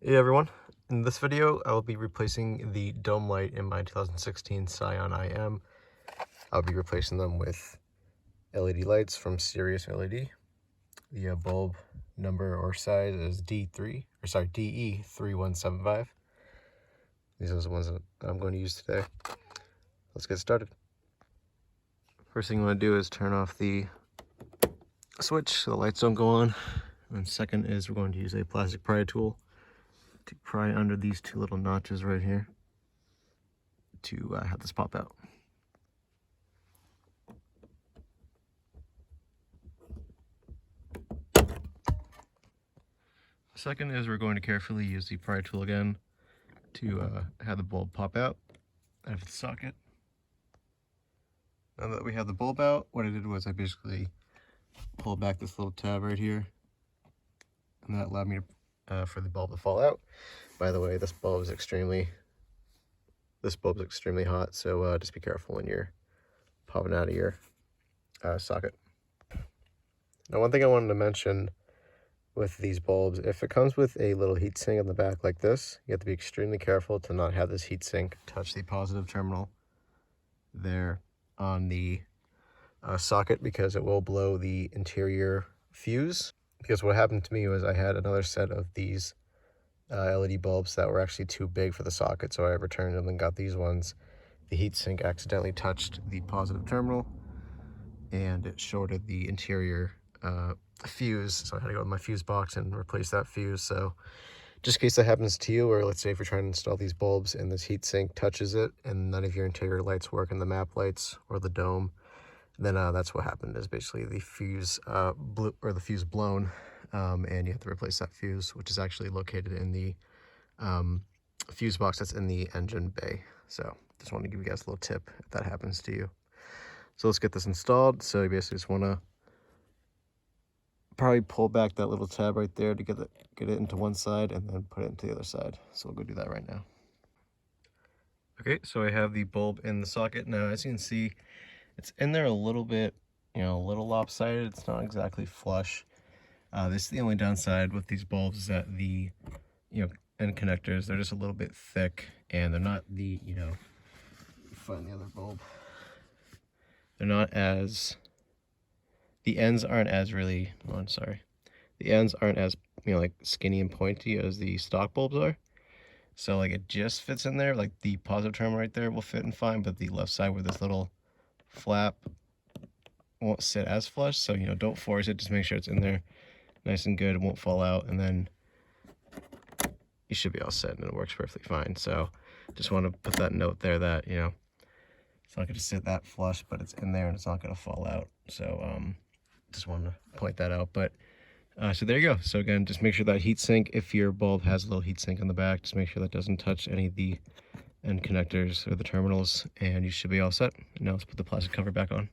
Hey everyone, in this video I will be replacing the dome light in my 2016 Scion IM. I'll be replacing them with LED lights from Sirius LED. The bulb number or size is DE3175. These are the ones that I'm going to use today. Let's get started. First thing you want to do is turn off the switch so the lights don't go on. And second is we're going to use a plastic pry tool to pry under these two little notches right here to have this pop out. Second is we're going to carefully use the pry tool again to have the bulb pop out of the socket. Now that we have the bulb out, what I did was I basically pulled back this little tab right here, and that allowed me to, for the bulb to fall out. By the way, this bulb is extremely hot, so just be careful when you're popping out of your socket. Now, one thing I wanted to mention with these bulbs, if it comes with a little heatsink on the back like this, you have to be extremely careful to not have this heatsink touch the positive terminal there on the socket, because it will blow the interior fuse. Because what happened to me was I had another set of these LED bulbs that were actually too big for the socket, so I returned them and got these ones. The heatsink accidentally touched the positive terminal and it shorted the interior fuse, so I had to go to my fuse box and replace that fuse. So just in case that happens to you, or let's say if you're trying to install these bulbs and this heatsink touches it and none of your interior lights work, in the map lights or the dome, then that's what happened, is basically the fuse blew, or the fuse blown, and you have to replace that fuse, which is actually located in the fuse box that's in the engine bay. So just wanted to give you guys a little tip if that happens to you. So let's get this installed. So you basically just want to probably pull back that little tab right there to get it into one side, and then put it into the other side. So we'll go do that right now. Okay, so I have the bulb in the socket. Now, as you can see, it's in there a little bit, a little lopsided. It's not exactly flush. This is the only downside with these bulbs, is that the, end connectors, they're just a little bit thick, and they're not the, find the other bulb. They're not as, the ends aren't as really, the ends aren't as, like skinny and pointy as the stock bulbs are. So like it just fits in there, like the positive terminal right there will fit in fine, but the left side where this little flap won't sit as flush. So, don't force it, just make sure it's in there nice and good, it won't fall out, and then you should be all set and it works perfectly fine. So just want to put that note there that, it's not going to sit that flush, but it's in there and it's not going to fall out. So just wanted to point that out. But so there you go. So again, just make sure that heatsink, if your bulb has a little heatsink on the back, just make sure that doesn't touch any of the end connectors or the terminals, and you should be all set. Now let's put the plastic cover back on.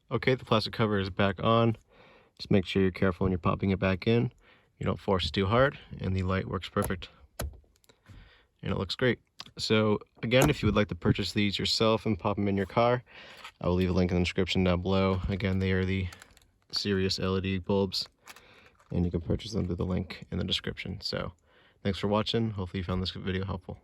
Okay, the plastic cover is back on. Just make sure you're careful when you're popping it back in. You don't force it too hard, and the light works perfect. And it looks great. So again, if you would like to purchase these yourself and pop them in your car, I will leave a link in the description down below. Again, they are the Sirius LED bulbs, and you can purchase them through the link in the description. So thanks for watching. Hopefully you found this video helpful.